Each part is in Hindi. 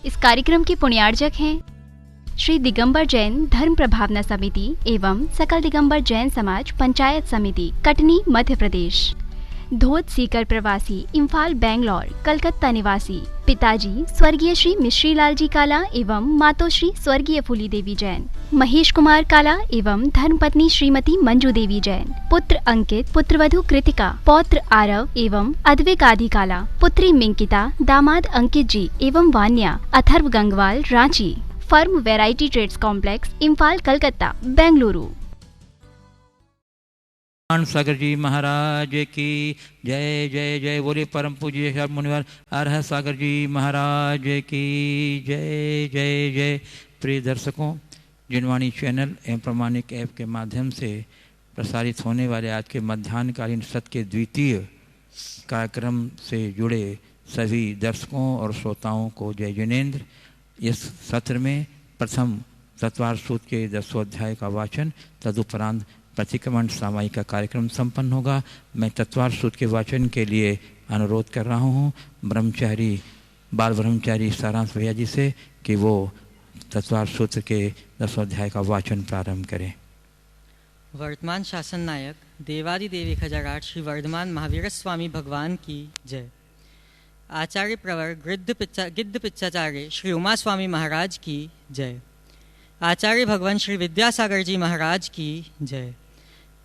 इस कार्यक्रम के पुण्यार्जक हैं श्री दिगंबर जैन धर्म प्रभावना समिति एवं सकल दिगंबर जैन समाज पंचायत समिति, कटनी, मध्य प्रदेश। धोत सीकर प्रवासी, इम्फाल, बेंगलोर, कलकत्ता निवासी पिताजी स्वर्गीय श्री मिश्री लाल जी काला एवं मातोश्री स्वर्गीय फूली देवी जैन, महेश कुमार काला एवं धर्मपत्नी श्रीमती मंजू देवी जैन, पुत्र अंकित, पुत्रवधू कृतिका, पौत्र आरव एवं अद्विक आदि काला, पुत्री मिंकिता, दामाद अंकित जी एवं Vanya, Atharv Gangwal, Ranchi. Firm variety trades complex, Imphal, Calcutta, Bengaluru. Sagar ji Maharaj की जय जय जय। बोले परम पूज्य शर्म मुनिवर अरहत सागर जी महाराज की जय जय जय। प्रिय दर्शकों, जिनवाणी चैनल एवं प्रमाणिक ऐप के माध्यम से प्रसारित होने वाले आज के मध्याह्नकालीन सत्र के द्वितीय कार्यक्रम से जुड़े सभी दर्शकों और श्रोताओं को जय जिनेन्द्र। इस सत्र में प्रथम तत्वार सूत्र के 10वें अध्याय का वाचन, तदुपरांत प्रतिक्रमण सामायिक का कार्यक्रम संपन्न होगा। मैं तत्वार सूत्र के वाचन के लिए अनुरोध कर रहा हूँ ब्रह्मचारी, बाल ब्रह्मचारी सारांश भैया जी से कि वो तत्वार सूत्र के 10वें अध्याय का वाचन प्रारंभ करें। वर्तमान शासन नायक देवादिदेव 1008 श्री वर्धमान महावीर स्वामी भगवान की जय। आचार्य प्रवर गिद्ध पिच्चाचार्य श्री उमा स्वामी महाराज की जय। आचार्य भगवान श्री विद्यासागर जी महाराज की जय।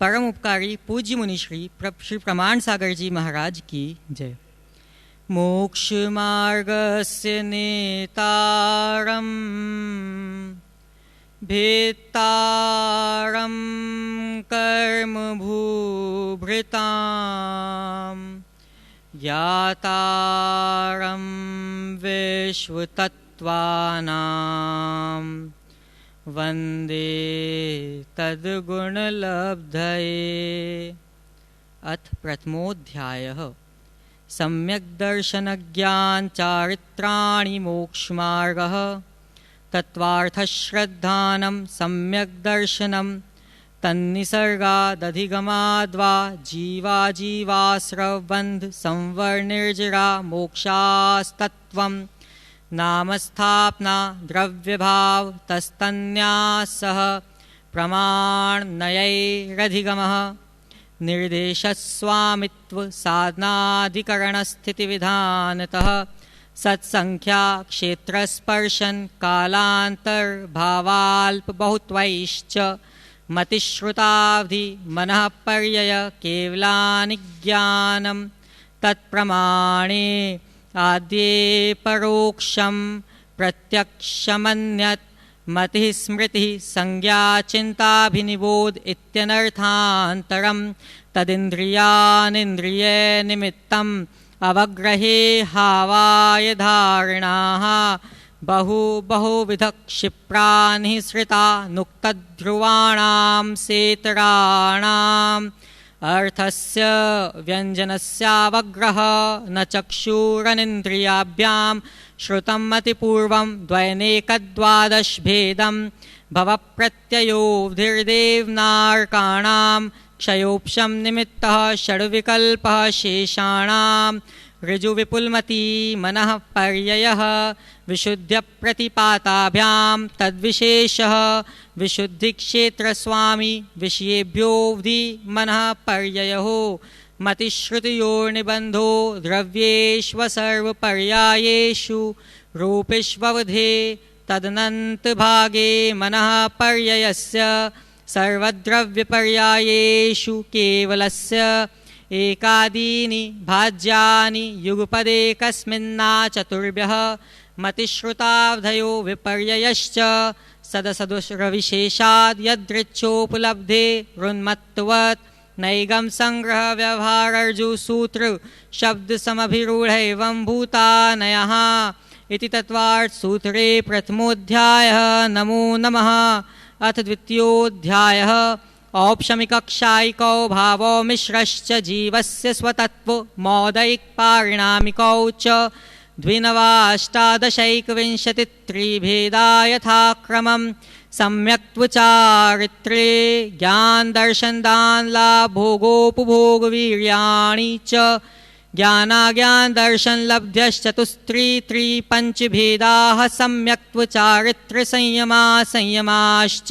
परम उपकारी पूज्य मुनि श्री प्रमाण सागर जी महाराज की जय। मोक्ष मार्गस्य नेतारम भेत्तारम कर्म भूभृताम ज्ञातारं विश्वतत्त्वानां वन्दे तद्गुणलब्धये। अथ प्रथमोऽध्यायः सम्यक् दर्शनज्ञान चारित्राणि मोक्षमार्गः। तत्त्वार्थश्रद्धानं सम्यक् दर्शनं तन्निसर्गादधिगमाद्वा जीवाजीवास्रवबन्ध संवर्निर्जरा मोक्षास्तत्त्वं नामस्थापना द्रव्यभाव तस्तन्यासः प्रमाणनयैरधिगमः। निर्देशस्वामित्व साधनाधिकरणस्थितिविधानतः सत्संख्या क्षेत्रस्पर्शन कालान्तर्भावाल्पबहुत्वैश्च मतिश्रुतावधि मनः पर्यय केवलानि ज्ञानं तत्प्रमाणे आद्ये परोक्षं प्रत्यक्षमन्यत् मतिः स्मृतिः संज्ञा चिन्ताभिनिबोध इत्यनर्थान्तरं तदिन्द्रियानिन्द्रिये निमित्तम् अवग्रहे हावाय धारणाः बहुविध क्षिप्रानि श्रिता नुक्तध्रुवाणां सेतराणाम् अर्थस्य व्यञ्जनस्यावग्रह न चक्षुरनिन्द्रियाभ्यां श्रुतं मतिपूर्वं द्वैनेकद्वादशभेदं भवप्रत्ययोऽवधिर्देवनार्काणां क्षयोप्शं निमित्तः षड्विकल्पः शेषाणां ऋजुविपुलमती मनः पर्ययः विशुद्ध्यप्रतिपाताभ्यां तद्विशेषः विशुद्धिक्षेत्रस्वामी विषयेभ्योऽवधि मनः पर्ययो मतिश्रुतियोर्निबन्धो द्रव्येष्वसर्वपर्यायेषु रूपेष्ववधे तदनन्तभागे मनः पर्ययस्य सर्वद्रव्यपर्यायेषु केवलस्य एकादीनि भाज्यानि युगपदेकस्मिन्ना चतुर्भ्यः मतिश्रुतावधयो विपर्ययश्च सदसदुरविशेषाद् यदृच्छोपलब्धे रुन्मत्तवत् नैगम संग्रह व्यवहारर्जुसूत्र शब्द समभिरूढ़ एवं भूतानयः इति तत्वार्थ सूत्रे प्रथमोऽध्यायः। नमो नमः। अथ द्वितीयोऽध्यायः औपशमिकक्षायिकौ भावो मिश्रश्च जीवस्य स्वतत्व मौदैक पारिणामिकौ च द्विनवाष्टादशैकविंशतित्रिभेदा यथाक्रमं सम्यक्त्वचारित्रे ज्ञान दर्शन दान लाभ भोगोपभोग वीर्याणि च ज्ञानाज्ञान दर्शन लब्ध्यश्चतुस्त्री त्रिपञ्चभेदाः सम्यक्त्वचारित्र संयमा संयमाश्च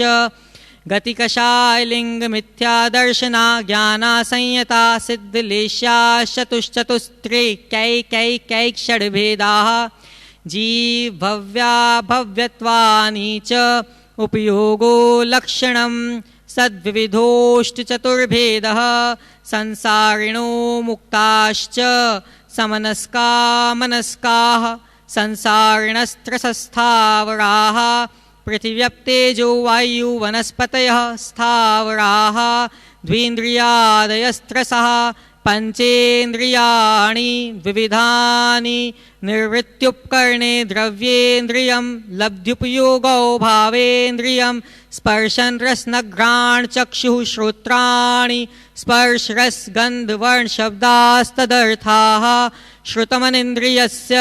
गतिकषाय लिंग मिथ्या दर्शना ज्ञाना संयता सिद्धलेश्याश्चतुश्चतुस्त्री कैकैकैक षड्भेदाः जीवव्या भव्यत्वानि च उपयोगो लक्षणं सद्विविधोष्टचतुर्भेदः संसारिणो मुक्ताश्च समनस्का मनस्काः संसारिणस्त्रसस्थावराः पृथिव्यप्तेजो वायु वनस्पतयः स्थावराः द्विन्द्रियादयस्त्रसः पंचेन्द्रियाणि विविधानि निर्वृत्युपकरणे द्रव्येन्द्रियं लब्ध्युपयोगो भावेन्द्रियं स्पर्शन रसनघ्राण चक्षुः श्रोत्राणि स्पर्श रस गंध वर्ण शब्दास्तदर्थाः श्रुतमनिन्द्रियस्य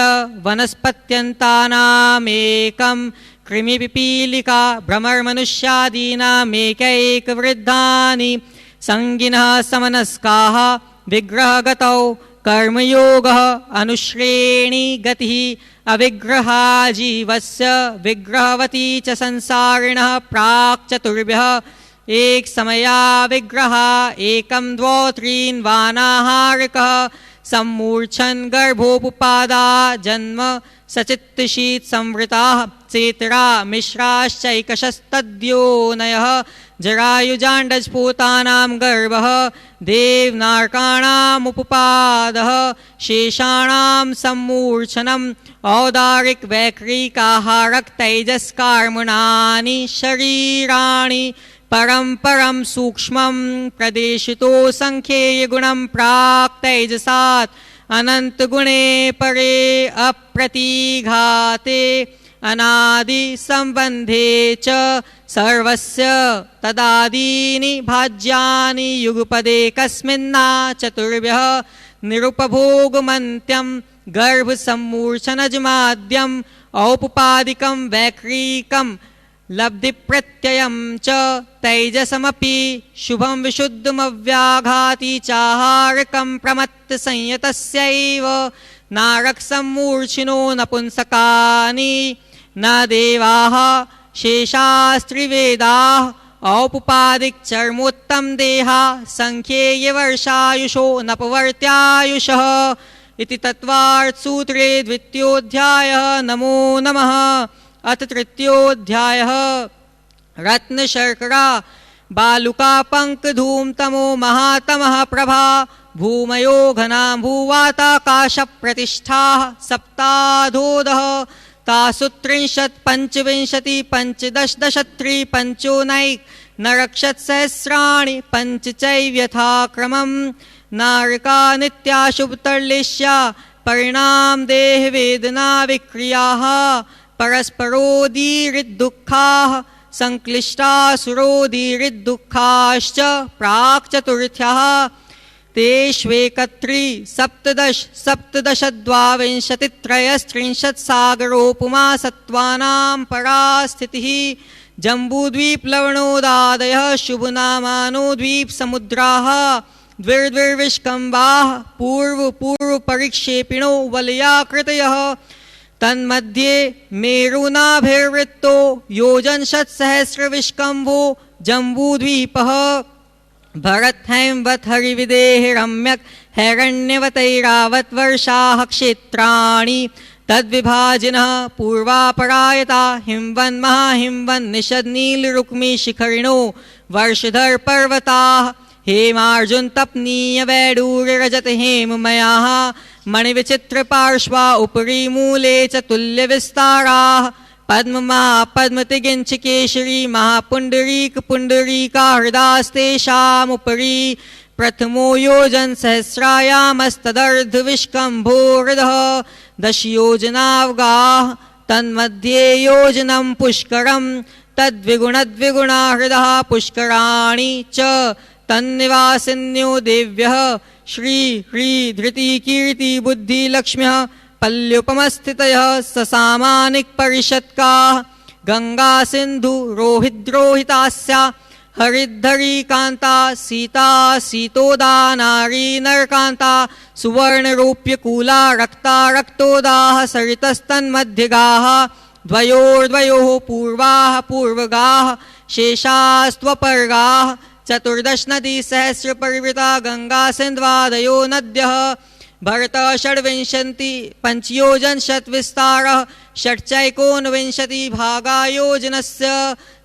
वनस्पत्यन्तानामेकं कृमिपिपीलिका भ्रमरमनुष्यादीनामेकैकवृद्धानि संगिनः समनस्काः विग्रहगतौ कर्मयोगः अनुश्रेणी गतिः अविग्रहा जीवस्य विग्रहवती च संसारिणः प्राक् चतुर्भ्यः एक समया विग्रहा एकं द्वौ त्रीन् वानाहारकः सम्मूर्छन् गर्भोपपादा जन्म सचित्तशीत संवृताः चेतरा मिश्राश्चैकशस्तद्योनयः जरायुजाण्डजपूतानां गर्भः देवनारकाणामुपपादः शेषाणां सम्मूर्छनम् औदारिक वैक्रिकाहारक तैजस्कार्मणानि शरीराणि परं परं सूक्ष्मं प्रदेशितो संख्येयगुणं प्राक् तैजसात् अनंत गुणे परे अप्रतिघाते अनादि संबंधे च सर्वस्य तदादीनि भाज्यानि युगपदे कस्मिन्ना चतुर्भ्यः निरुपभोगमन्त्यं गर्भ सम्मूर्छनजमाद्यम् औपपादिकं वैक्रीकं लब्धि प्रत्ययं च तैजसमपि शुभं विशुद्धमव्याघाति चाहारकं प्रमत्त संयतस्यैव नारक सम्मूर्छिनो नपुंसकानि न देवाः शेषास्त्रिवेदाः औपपादिक चर्मोत्तम देहा संख्येय वर्षायुषो नपवर्त्यायुषः इति तत्त्वार्थ सूत्रे द्वितीयोऽध्यायः। नमो नमः। अथ तृतीयोऽध्यायः। रत्नशर्करा बालुका पंकधूमतमो महातमः प्रभा भूमयो घना भूवाताकाश प्रतिष्ठाः सप्ताधोदः तासु त्रिंशत् पंचविंशति पंचदश दशत्री पंचोनैक नरक्षत्सहस्राणि पञ्च चैव यथाक्रमम् नारका नित्या शुभतर्लिष्या परिणाम देह वेदना विक्रियाः परस्परोदीरिदुःखाः संक्लिष्टासुरोदीरिदुःखाश्च प्राक् चतुर्थ्यः तेष्वेकत्री सप्तदश सप्तदश द्वाविंशति त्रयस्त्रिंशत् सागरोपमा सत्त्वानां परा स्थितिः जम्बूद्वीप लवणोदादयः शुभनामानो द्वीप समुद्राः द्विर्द्विर्विष्कम्बाः पूर्व पूर्व परिक्षेपिणो वलयाकृतयः तन्मध्ये मेरुनाभिर्वृत्तो योजनशतसहस्रविष्कम्भो जम्बूद्वीपः भरतहैमवत् हरिविदेः रम्यक हैरण्यवतैरावत् वर्षाः क्षेत्राणि तद्विभाजिनः पूर्वापरायता हिमवन् महाहिमवन् निषद्नीलरुक्मी शिखरिणो वर्षधर पर्वताः हेमार्जुन तपनीय वैडूर्यरजत हेममयाः मणिविचित्र पार्श्वा उपरि मूले च तुल्य विस्ताराः पद्म महापद्मतिगिंच केशरी महापुंडरीक पुंडरीका हृदास्तेषामुपरि प्रथमो योजन सहस्रायामस्तदर्ध विष्कम्भोरधः दश योजनावगाः तन्मध्ये योजनं पुष्करं तद्विगुणद्विगुणा हृदः पुष्कराणि च तन्निवासिन्यो देव्यः श्री ह्री धृति कीर्ति बुद्धि लक्ष्म्यः पल्युपमस्थितयः ससामानिक परिषत्काः गंगा सिंधु रोहिद्रोहितास्या हरिद्धरी कांता सीता सीतोदा नारी नरकांता सुवर्णरूप्यकूला रक्ता रक्तोदाः सरितस्तन्मध्यगाः द्वयोर्द्वयोः पूर्वाः पूर्वगाः शेषास्त्वपर्गाः चतुर्दश नदी सहस्र परिवृता गंगा सिन्ध्वादयो नद्यः भरत षड्विंशति पंचयोजन शतविस्तारः षट्चैकोनविंशति भागा योजनस्य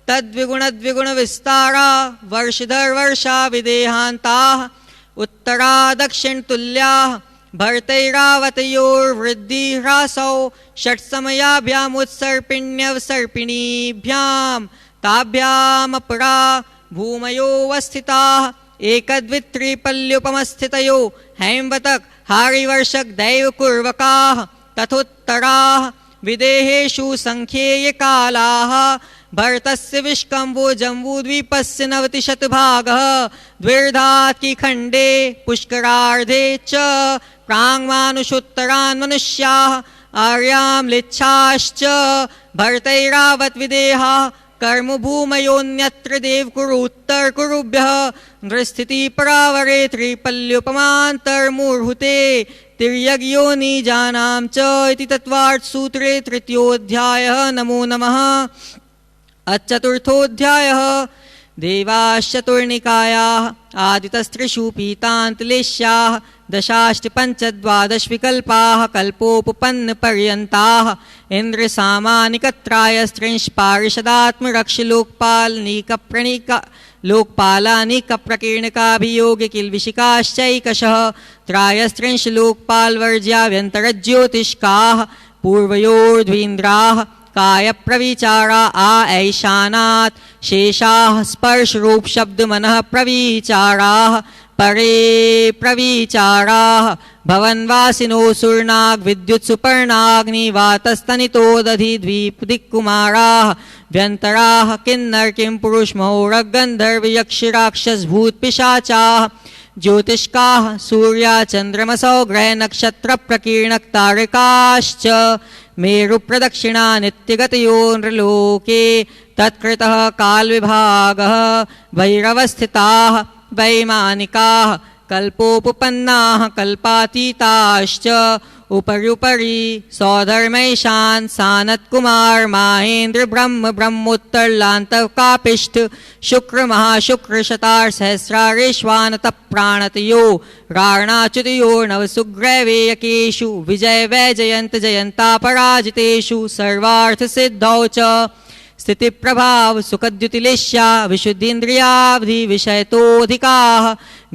तद्विगुण विस्तारा वर्षधर वर्षा विदेहान्ताः उत्तरा दक्षिण तुल्याः भरतैरावतयोर्वृद्धि ह्रासौ षट्समयाभ्यामुत्सर्पिण्यवसर्पिणीभ्यां ताभ्यामपरा भूमयोऽवस्थिताः एकद्वित्रिपल्युपमस्थितयो हैम्वतक हारिवर्षक दैवकुर्वकाः तथोत्तराः विदेहेषु संख्येयकालाः भरतस्य विष्कम्भो जम्बूद्वीपस्य 90% द्विर्धात्की खण्डे पुष्करार्धे च प्राङ्मानुषोत्तरान् मनुष्याः आर्यां लिच्छाश्च भरतैरावत विदेहाः कर्मभूमयोऽन्यत्र देवकुरुत्तर कुरुभ्यः नृस्थिति परावरे त्रिपल्युपमान्तर्मूर्हुते तिर्यग्योनिजानां च इति तत्त्वार्थसूत्रे तृतीयोऽध्यायः। नमो नमः। चतुर्थोऽध्यायः देवाश्चतुर्निकायाः आदितस्त्रिषु पीतान्तलेश्याः दशाष्टपञ्चद्वादश विकल्पाः कल्पोपपन्नपर्यन्ताः इन्द्रसामानिकत्रायस्त्रिंश पारिषदात्मरक्षलोकपालनीकप्रणिका लोकपालानिकप्रकीर्णकाभियोगिकिल्बिषिकाश्चैकशः त्रायस्त्रिंश लोकपालवर्ज्याभ्यन्तरज्योतिष्काः पूर्वयोर्ध्वीन्द्राः कायप्रविचारा ऐशानात् शेषाः स्पर्शरूप शब्द मनः प्रविचाराः परे प्रविचाराः भवन्वासिनो सुरनाग विद्युत् सुपर्णाग्निवातस्तनितोदधि द्वीपदिक्कुमाराः व्यन्तराः किन्नर किं पुरुष महोरग गन्धर्व यक्ष राक्षस भूत पिशाचाः ज्योतिष्काः सूर्या चन्द्रमसौ ग्रह नक्षत्र प्रकीर्णक तारकाश्च मेरु प्रदक्षिणा नित्यगतयो नृलोके तत्कृतः कालविभागः भैरवस्थिताः वैमानिकाः कल्पोपपन्नाः कल्पातीताश्च उपर्युपरि सौधर्मैशान् सानत्कुमार माहेन्द्र ब्रह्म ब्रह्मोत्तरलान्तकापिष्ठ शुक्र महाशुक्र शतार सहस्रारेश्वानत प्राणतयो राणाच्युतयो नवसुग्रैवेयकेषु विजय वैजयन्त जयन्ता पराजितेषु सर्वार्थ सिद्धौ च स्थिति प्रभाव सुखद्युतिलेश्या विशुद्धीन्द्रियावधि विषयतोऽधिकाः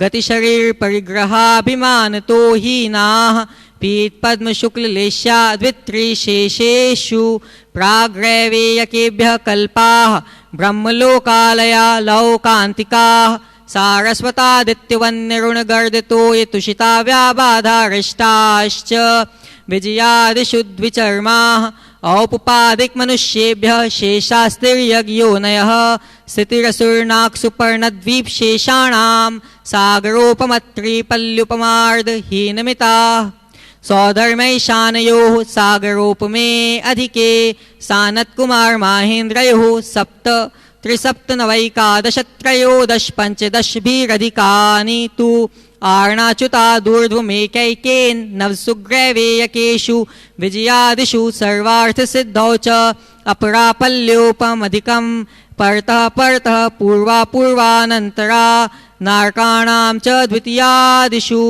गतिशरीर परिग्रहाभिमानतो हीनाः पीत पद्म शुक्ल लेश्या द्वित्रिशेषेषु प्राग्रैवेयकेभ्यः कल्पाः ब्रह्मलोकालया लौकान्तिकाः सारस्वतादित्यवन्यरुणगर्दितो ये तुषिता व्याबाधारिष्टाश्च विजयादिषु द्विचर्माः औपपादिक मनुष्येभ्यः शेषास्तिर्यज्ञोनयः स्थितिरसुर्नाक्सुपर्णद्वीप शेषाणां सागरोपमत्रिपल्युपमार्धहीनमिताः सौधर्मैशानयोः सागरोपमे अधिके सानत्कुमार माहेन्द्रयोः सप्त त्रिसप्तनवैकादशत्रयोदश पञ्चदशभिरधिकानि तु आर्णाच्युता दूर्ध्वमेकैकेन नवसुग्रैवेयकेषु विजयादिषु सर्वार्थसिद्धौ च अपरापल्योपमधिकं परतः परतः पूर्वापूर्वानन्तरा नारकाणां च द्वितीयादिषु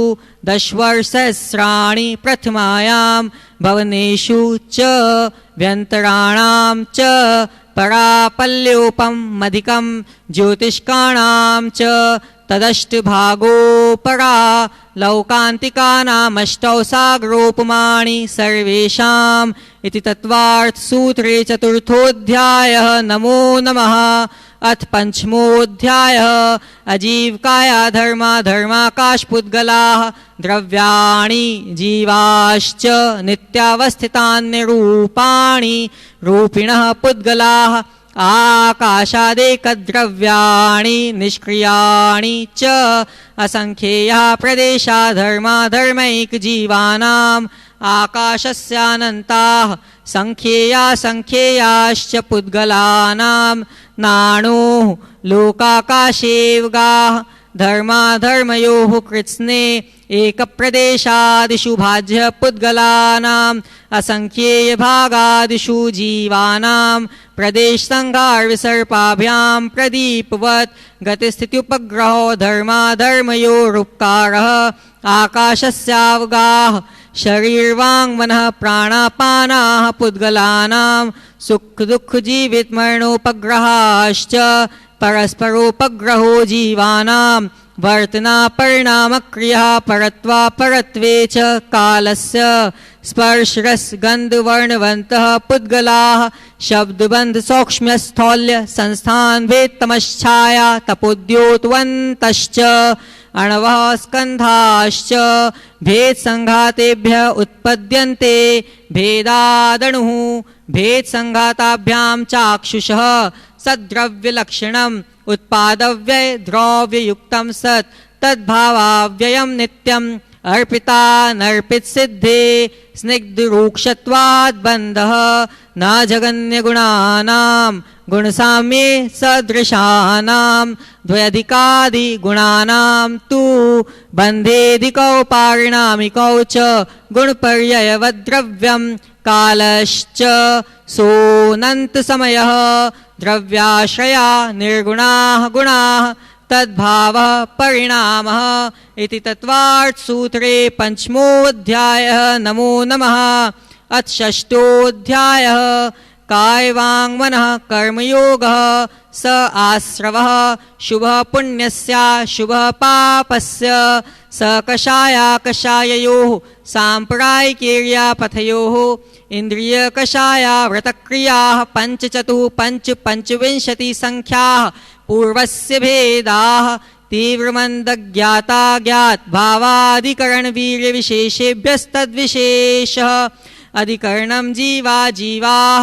दशवर्षसहस्राणि प्रथमायां भवनेषु च व्यन्तराणां च परापल्योपमधिकं ज्योतिष्काणां च तदष्टभागोपरा लौकान्तिकानामष्टौ सागरोपमाणि सर्वेषाम् इति तत्त्वार्थसूत्रे चतुर्थोऽध्यायः। नमो नमः। अथ पंचमोऽध्यायः अजीवकाया धर्मा धर्माकाशपुद्गलाः द्रव्याणि जीवाश्च नित्यावस्थितान्यरूपाणि रूपिणः पुद्गलाः आकाशादेकद्रव्याणि निष्क्रियाणि च असंख्येयः प्रदेशा धर्मा धर्मैकजीवानाम् आकाशस्यानन्ताः संख्येया संख्येयाश्च पुद्गलानां नाणोः लोकाकाशेवगाः धर्माधर्मयोः कृत्स्ने एकप्रदेशादिषु भाज्य पुद्गलानाम् असङ्ख्येयभागादिषु जीवानां प्रदेशसङ्घारविसर्पाभ्यां प्रदीपवत् गतिस्थित्युपग्रहो धर्माधर्मयोरुपकारः आकाशस्यावगाः शरीरवाङ्मनः प्राणापानाः पुद्गलानां सुखदुःखजीवितमरणोपग्रहाश्च परस्परोपग्रहो जीवानां वर्तना परिणामक्रिया परत्वापरत्वे च कालस्य स्पर्शरसगन्धवर्णवन्तः पुद्गलाः शब्दबन्धसौक्ष्म्यस्थौल्य संस्थानभेदतमश्छाया तपोद्योतवन्तश्च अणवः स्कन्धाश्च भेदसङ्घातेभ्यः उत्पद्यन्ते भेदादणुः भेदसङ्घाताभ्यां चाक्षुषः सद्द्रव्यलक्षणम् उत्पादव्यय द्रव्ययुक्तं सत् तद्भावाव्ययं नित्यम् अर्पिता नर्पित सिद्धे स्निग्धरूक्षत्वाद् बन्धः न जगन्यगुणानां गुणसाम्ये सदृशानां द्वयधिकादिगुणानां तु बन्धेधिकौ पारिणामिकौ च गुणपर्ययवद्द्रव्यं कालश्च सोऽनन्तसमयः द्रव्याश्रया निर्गुणाः गुणाः तद्भावः परिणामः इति तत्त्वार्थसूत्रे पंचमोऽध्यायः। नमो नमः। अथ षष्ठोऽध्यायः कायवाङ्मनः कर्मयोगः स आश्रवः शुभः पुण्यस्य शुभः पापस्य स कषायाकषाययोः साम्प्रदायिकीर्यापथयोः इन्द्रियकषाया व्रतक्रियाः पञ्चचतुः पञ्चविंशतिः संख्याः पूर्वस्य भेदाः तीव्रमन्दज्ञाता ज्ञात भावाधिकरणवीर्यविशेषेभ्यस्तद्विशेषः अधिकरणं जीवा जीवाः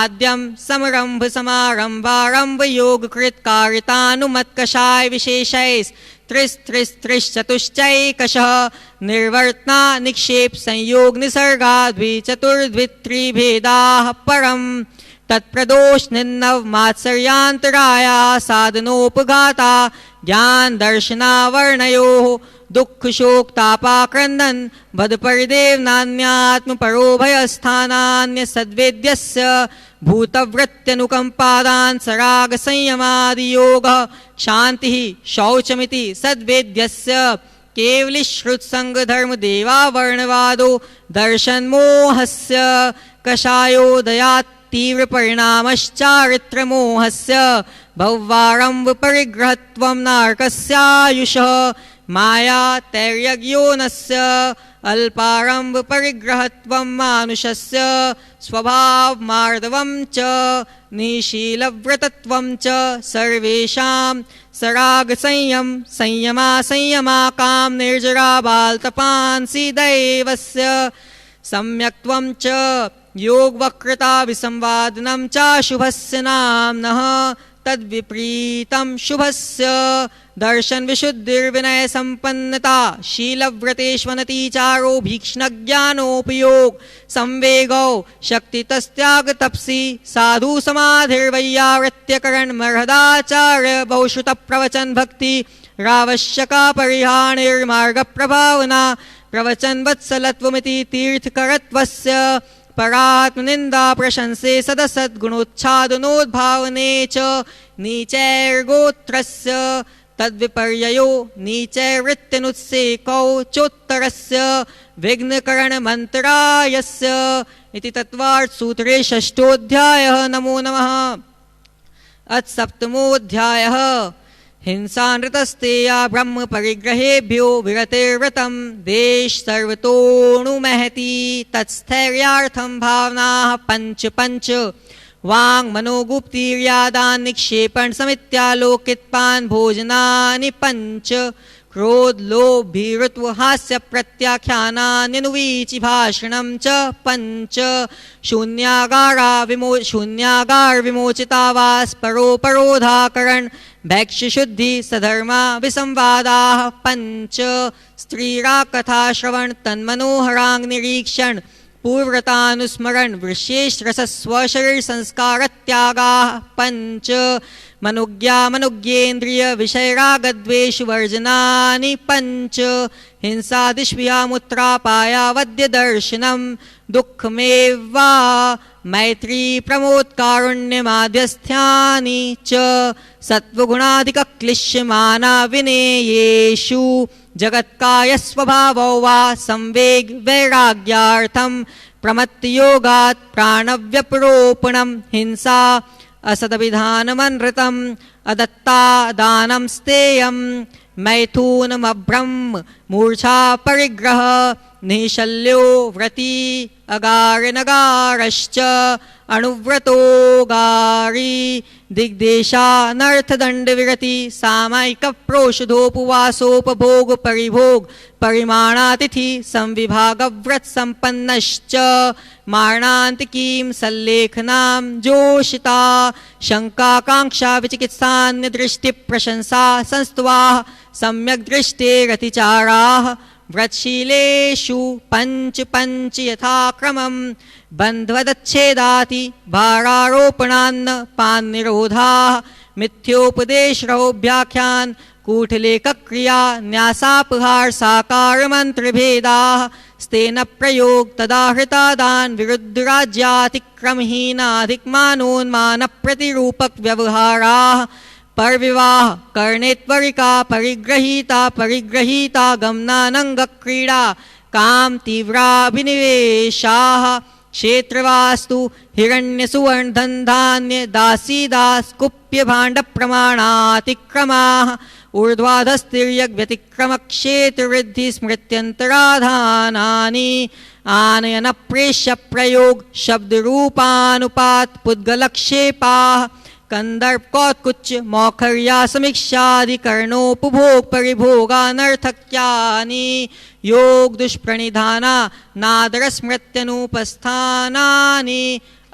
आद्यं समरंभ समारंभारंभ योगकृत कारितानुमत्कषाय विशेषैस्त्रिस्त्रिस्त्रिश्चतुश्चैकशः निर्वर्तना निक्षेप संयोग निसर्गा द्विचतुर्द्वित्रिभेदाः परम् तत्प्रदोष निन्नव मात्सर्यान्तराया साधनोपघाता ज्ञान दर्शनावर्णयोः दुःख शोक तापाक्रंदन बदपरिदेव नान्यात्मपरो भयस्थानान्य सद्वेद्यस्य भूतवृत्त्यनुकंपादान सराग संयमादि योगः शांतिः शौचमिति सद्वेद्यस्य केवलिश्रुतसंग धर्म देवावर्णवादो दर्शन मोहस्य कषायोदयात् तीव्र परिणामश्चारित्रमोहस्य भव्वारंभ परिग्रहत्वं नारकस्यायुषः माया तैर्यज्ञोनस्य अल्पारंभ परिग्रहत्वं मानुषस्य स्वभाव मार्दवं च निशीलव्रतत्वं च सर्वेषां सराग संयम संयमा संयमा काम निर्जरा बालतपांसि दैवस्य सम्यक्त्वं च योग वक्रता विसंवादनं च शुभस्य नाम्नः तद्विपरीतं शुभस्य दर्शन विशुद्धिर्विनय संपन्नता शीलव्रतेष्वनतिचारो भीक्ष्णज्ञानोपयोग संवेगौ शक्तितस्त्याग तपसी साधु समाधिर्वैयावृत्यकरण मर्हदाचार्य बहुश्रुत प्रवचन भक्ति रावश्यका परिहानिर्मार्ग प्रभावना प्रवचन वत्सलत्वमिति तीर्थकरत्वस्य परात्मनिंदा प्रशंसे सदसद्गुणोच्छादनोद्भावने च नीचैर्गोत्रस्य तद्विपर्ययो नीचैर्वृत्त्यनुत्सेकौ चोत्तरस्य विघ्नकरणमन्तरायस्य इति तत्त्वार्थसूत्रे षष्ठोऽध्यायः। नमो नमः। अथ सप्तमोऽध्यायः हिंसानृतस्तेया ब्रह्म परिग्रहेभ्यो विरतिर्व्रतं देश सर्वतोऽणुमहति तत्स्थैर्यार्थं भावनाः पञ्च पञ्च वाङ् मनोगुप्तिर्यादान् निक्षेपण समित्यालोकितपान् भोजनानि पञ्च क्रोध लोभ भीरुत्व हास्य प्रत्याख्यानान्यनुवीचि भाषणं च पञ्च शून्यागार विमोचितावास परोपरोधाकरण भैक्ष्य शुद्धि सधर्मा विसंवादाः पञ्च स्त्रीरा कथा श्रवण तन्मनोहरांग निरीक्षण पूर्वतानुस्मरण विशेष रसस्व शरीर संस्कार त्यागाः पञ्च मनुज्ञेन्द्रिय विषयरागद्वेषवर्जनानि पंच हिंसादिष्व्यामुत्रापायावद्य दुःखमेवा मैत्री प्रमोदकारुण्यमाद्यस्थ्यानि च सत्वगुणाधिकक्लिश्यमाना विनेयेषु जगत्कायस्वभावो वा संवेग वैराग्यार्थं प्रमत्तयोगात् प्राणव्यपरोपणं हिंसा असदविधानमनृतम् अदत्ता दानं स्तेयं मैथुनमभ्रम मूर्छा परिग्रह निशल्यो व्रती अगारनगारश्च अणुव्रतोगारी दिग्देशानर्थदण्डविरति सामायिकप्रोषधोपवासोपभोग परिभोग परिमाणातिथि संविभागव्रत संपन्नश्च मारणान्तिकीं सल्लेखनां जोषिता शंकाकांक्षा विचिकित्सान्य दृष्टि प्रशंसा संस्तुवाः सम्यक् दृष्टे रतिचाराः व्रतशीलेषु पंच पंच यथाक्रमं बन्ध्वदच्छेदाति भारारोपणान्न पान्निरोधाः मिथ्योपदेशरोभ्याख्यान कूटलेखक्रिया न्यासापहार साकार मंत्रभेदाः स्तेन प्रयोग तदाहृतादान विरुद्ध राज्यातिक्रमहीनाधिकमानोन्मान प्रतिरूपक व्यवहाराः परविवाह कर्णेत्वरिका परिग्रहीता गमनानंग क्रीड़ा काम तीव्राभिनिवेशाः क्षेत्रवास्तु हिरण्य सुवर्ण धन धान्य दासी दास कुप्य भाण्ड प्रमाणातिक्रमाः ऊर्ध्वाधस्तिर्यग व्यतिक्रम क्षेत्र वृद्धि स्मृत्यंतराधानानि आनयन प्रेष्य प्रयोग शब्द रूपानुपात पुद्गलक्षेपाः कंदर्प कौत्कुच्च मौखर्या समीक्षाधिकरणोपभोग परिभोगानर्थक्यानि योग दुष्प्रणिधाना नादरस्मृत्यनुपस्थानानि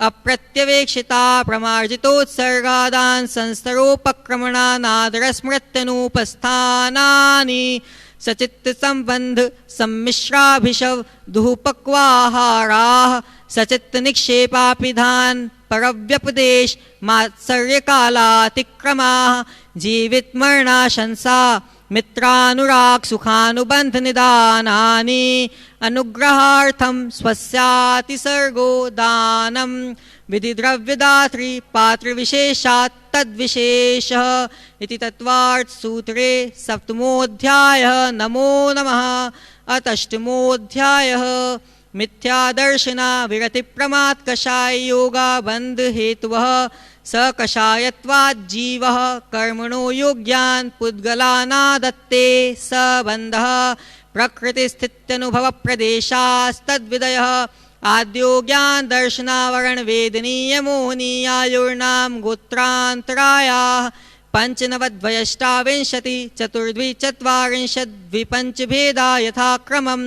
अप्रत्यवेक्षिता प्रमार्जितोत्सर्गादान संस्तरोपक्रमणा नादरस्मृत्यनुपस्थानानि सचित्त संबंध सम्मिश्राभिषव दुःपक्वाहाराः सचित्त निक्षेपापिधान परव्यपदेश मात्सर्यकालातिक्रमाः जीवित मरणाशंसा मित्रानुराग सुखानुबंध निदानानि अनुग्रहार्थं स्वस्यातिसर्गो दानं विधिद्रव्यदात्री पात्रविशेषात् तद्विशेषः इति तत्त्वार्थ सूत्रे सप्तमोऽध्यायः। नमो नमः। अतष्टमोऽध्यायः। मिथ्यादर्शना विरति प्रमाद कषाय योगा बंध हेतुवः स कषायत्वात् जीवः कर्मणो योग्यान् पुद्गलानादत्ते स बन्धः प्रकृतिस्थित्यनुभव प्रदेशास्तद्विदयः आद्यो ज्ञान दर्शनावरण वेदनीय मोहनीयायुर्नाम गोत्रान्तरायाः पंचनवद्वयष्टाविंशति चतुर्द्विचत्वारिंशद्विपञ्चभेदा यथाक्रमम्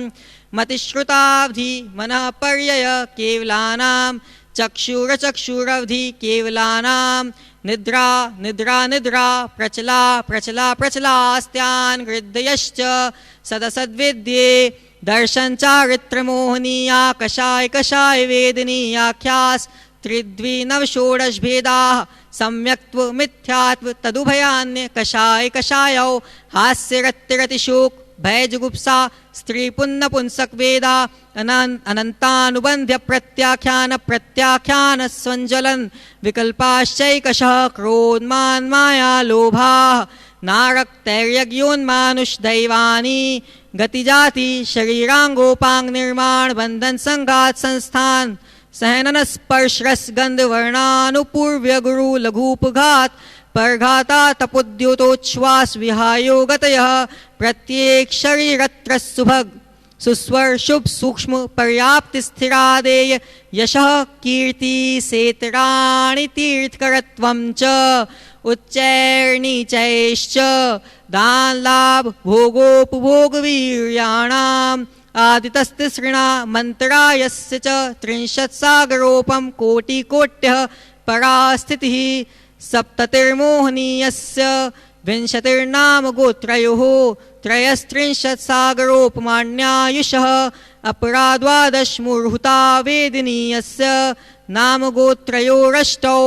मतिश्रुतावधि मनः पर्यय केवलानां चक्षुरचक्षुरवधि केवलानां निद्रा निद्रा निद्रा प्रचला प्रचला प्रचलास्त्यान् गृद्धयश्च सदसद्विद्ये दर्शन चारित्रमोहनीया कषाय कषाय वेदनीयाख्यास त्रिद्विनवषोडश भेदाः सम्यक्त्व मिथ्यात्व तदुभयान्य कषाय कषायौ हास्यरतिरतिशोक भयजुगुप्सा स्त्री पुन्न पुंसक वेदा अनंतानुबंध्य प्रत्याख्यान प्रत्याख्यान स्वंज्वलन विकल्पाश्चैकशः क्रोधमान माया लोभाः नारक तैर्यज्ञोन्मानुष दैवानी गतिजाति शरीरांगोपांग निर्माण बंधन संघात संस्थान सहनन स्पर्श रस गंध वर्णानुपूर्व्य गुरु लघुपघात परघाता तपोद्योतोच्छ्वास विहायो गतयः प्रत्येक शरीरत्र सुभग सुस्वर शुभ सूक्ष्म पर्याप्त स्थिरादेय यशः कीर्ति सेतराणि तीर्थकरत्वं च उच्चैर्नीचैश्च दान लाभ भोगोपभोग वीर्याणाम् आदितस्तिसृणा मंत्रायस्य च 30 सागरोपम कोटिकोट्यः परास्थितिः सप्ततिर्मोहनीयस्य विंशतिर्नाम गोत्रयोः त्रयस्त्रिंशत् सागरोपमान्यायुषः अपरा द्वादशमुर्हुता वेदिनीयस्य नाम गोत्रयोरष्टौ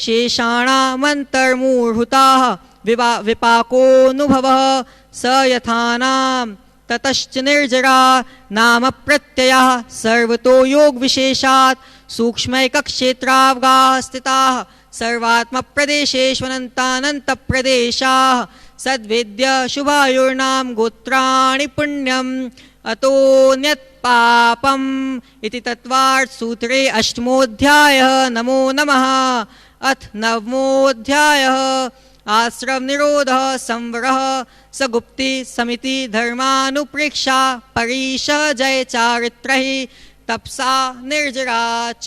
शेषाणामन्तर्मूर्हुताः विपाकोऽनुभवः स यथानां ततश्च निर्जरा नाम प्रत्ययः सर्वतो योगविशेषात् सूक्ष्मैकक्षेत्रावगाः स्थिताः सर्वात्मप्रदेशेष्वनन्तानन्तप्रदेशाः सद्वेद्य शुभायुर्नाम गोत्राणि पुण्यम् अतोऽन्यत्पापम् इति तत्त्वार्थसूत्रे अष्टमोऽध्यायः। नमो नमः। अथ नवमोऽध्यायः। आश्रमनिरोधः संवरः सगुप्ति समिति धर्मानुप्रेक्षा परीशः जयचारित्रैः तपसा निर्जरा च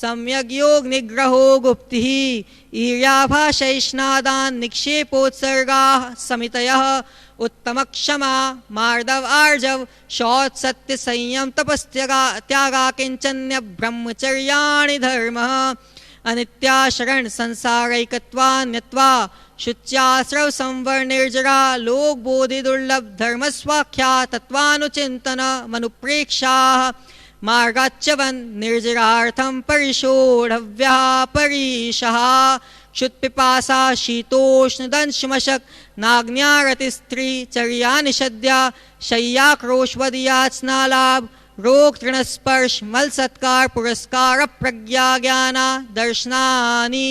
सम्यग् योग निग्रहो गुप्तिः ईर्याभाषैष्णादान् निक्षेपोत्सर्गाः समितयः उत्तमक्षमा मार्दव आर्जव शौच सत्य संयम तपस्त्यागा किंचन्य ब्रह्मचर्याणि धर्मः अनित्या शरण संसारैकत्वान्यत्वा शुच्याश्रव संवर निर्जरा लोक बोधि दुर्लभ धर्मस्वाख्या तत्वानुचिंतन मनुप्रेक्षाः मार्गाच्चवन निर्जरार्थं परिशोढव्यः परीशः क्षुत्पिपासा शीतोष्णदंशमशक नाग्न्यारतिस्त्री चर्या निषद्या शय्याक्रोशवदयाचनालाभ रोग तृणस्पर्श मल सत्कार पुरस्कार प्रज्ञा ज्ञाना दर्शनानि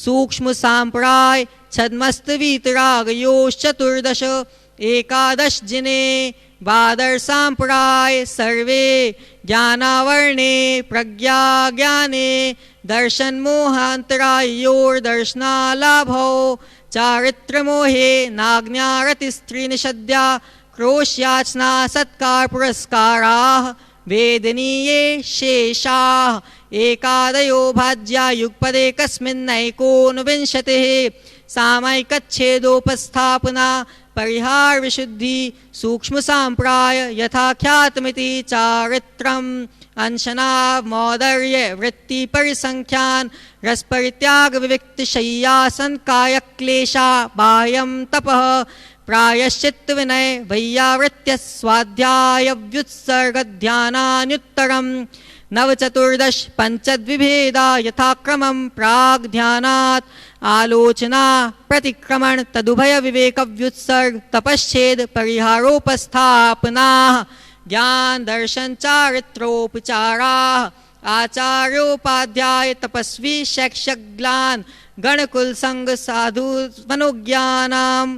सूक्ष्म सांप्राय छद्मस्तवीतरागयोश्चतुर्दश एकादश जिने बादर सांप्राय सर्वे ज्ञानावर्णे प्रज्ञा ज्ञाने दर्शन मोहांतरायोर्दर्शनालाभो चारित्र मोहे नाग्न्यारतिस्त्री निषद्या क्रोश्याचना सत्कार पुरस्काराः वेदनीये शेषाः एकादयो भाज्या युगपदे कस्मिन्नैकोनविंशतिः सामयिकच्छेदोपस्थापना परिहार विशुद्धि सूक्ष्म सांप्राय यथाख्यातमिति चारित्रम् अंशना मौदर्य वृत्ति परिसंख्यान रस परित्याग विविक्त शय्यासन कायक्लेशा बाह्यं तपः प्रायश्चित्त विनय वैयावृत्य स्वाध्याय व्युत्सर्ग ध्यानान्युत्तरम् नवचतुर्दश पंचद्विभेदा यथाक्रमं प्राग ध्यानात् आलोचना प्रतिक्रमण तदुभय विवेक व्युत्सर्ग तपश्चेद परिहारोपस्थापना ज्ञान दर्शन चारित्रोपचारा आचार्योपाध्याय तपस्वी शैक्षक ग्लान गणकुल संग साधु मनोज्ञानाम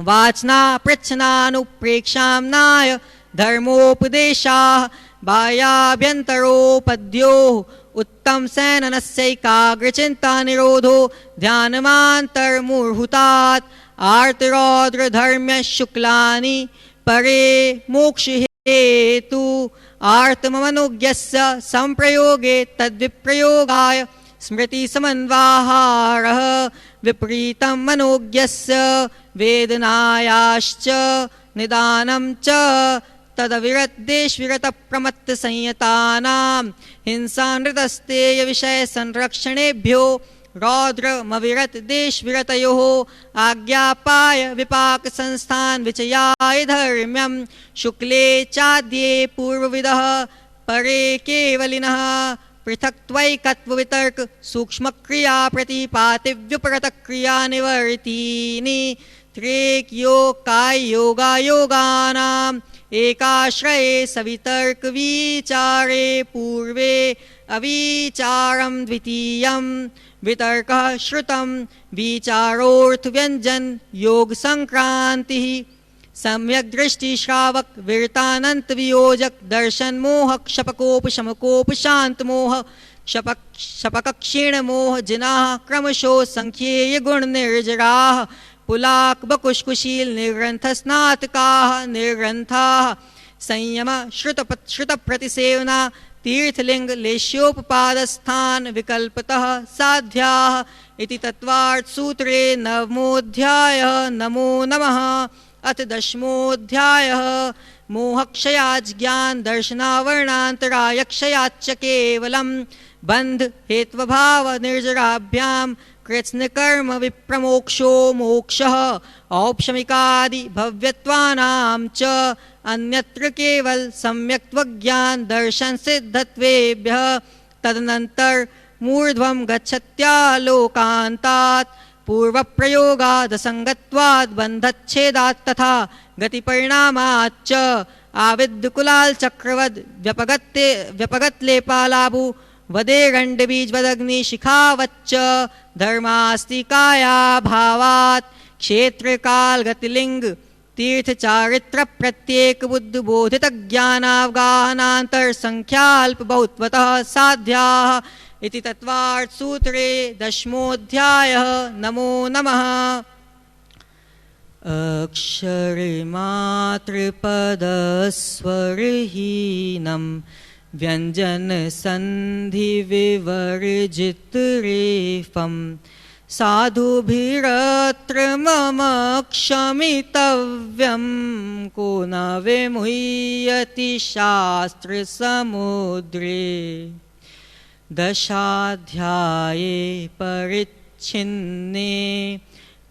वाचना पृच्छनानुप्रेक्षाम्नाय धर्मोपदेशाः बाह्याभ्यन्तरोपद्यो उत्तम सैननस्यैकाग्रचिन्ता निरोधो ध्यानमान्तर्मुहुतात् आर्तिरौद्र धर्म्य शुक्लानि परे मोक्ष हेतु आर्तमनोज्ञस्य संप्रयोगे तद्विप्रयोगाय स्मृति समन्वाहारः विपरीतं मनोज्ञस्य वेदनायाश्च निदानं च तदविरत देश विरत प्रमत्त संयतानां हिंसा नृतस्तेय विषय संरक्षणेभ्यो रौद्रमविरत देश विरतयोः आज्ञापाय विपाक संस्थान विचयाय धर्म्यं शुक्ले चाद्ये पूर्वविदः परे केवलिनः पृथक्त्वैकत्व वितर्क सूक्ष्म क्रिया प्रतिपातिव्युपरत क्रिया निवर्तीनि त्रेक योग काय योगा योगानाम् एकाश्रये सवितर्क विचारे पूर्वे अविचारं द्वितीयं वितर्कः श्रुतं विचारोर्थ व्यंजन योग संक्रांतिः सम्यक दृष्टि श्रावक वीरतानंत वियोजक दर्शन मोह क्षपकोप शमकोप शांत मोह क्षपक क्षीण मोह जिनाः क्रमशो संख्येय गुण निर्जराः पुलाक बकुशकुशील निर्ग्रंथ स्नातकाः निर्ग्रंथाः संयम श्रुत प्रतिसेवना तीर्थलिंग लेश्योपपादस्थान विकल्पतः साध्याः इति तत्वार्थ सूत्रे नवमोऽध्यायः। नमो नमः। अथ दशमोऽध्यायः। मोहक्षयाज्ञान दर्शनावर्णान्तरायक्षयाच्च केवलं बंध हेत्वभाव निर्जराभ्याम कृत्स्नकर्म विप्रमोक्षो मोक्षः औपशमिकादि भव्यत्वानां च अन्यत्र केवल सम्यक्त्वज्ञान दर्शन सिद्धत्वेभ्यः तदनन्तर मूर्ध्वं गच्छत्यालोकान्तात् पूर्वप्रयोगादसङ्गत्वाद् बन्धच्छेदात् तथा गतिपरिणामाच्च आविद्कुलाल चक्रवद् व्यपगतलेपालाभु वदेरण्डबीजवदग्निशिखावच्च धर्मास्तिकाया भावात् क्षेत्रकालगतिलिङ्ग तीर्थचारित्र प्रत्येक बुद्ध बोधित ज्ञानावगाहनांतर संख्याल्प बहुत्वतः साध्याः इति तत्वार्थ सूत्रे 10मोऽध्यायः। नमो नमः। अक्षरे मात्रपदस्वरहीनं व्यञ्जन संधि विवर्जित रेफम् साधुभिरत्र मम क्षमितव्यं को न विमुह्यति शास्त्रसमुद्रे। दशाध्याये परिच्छिन्ने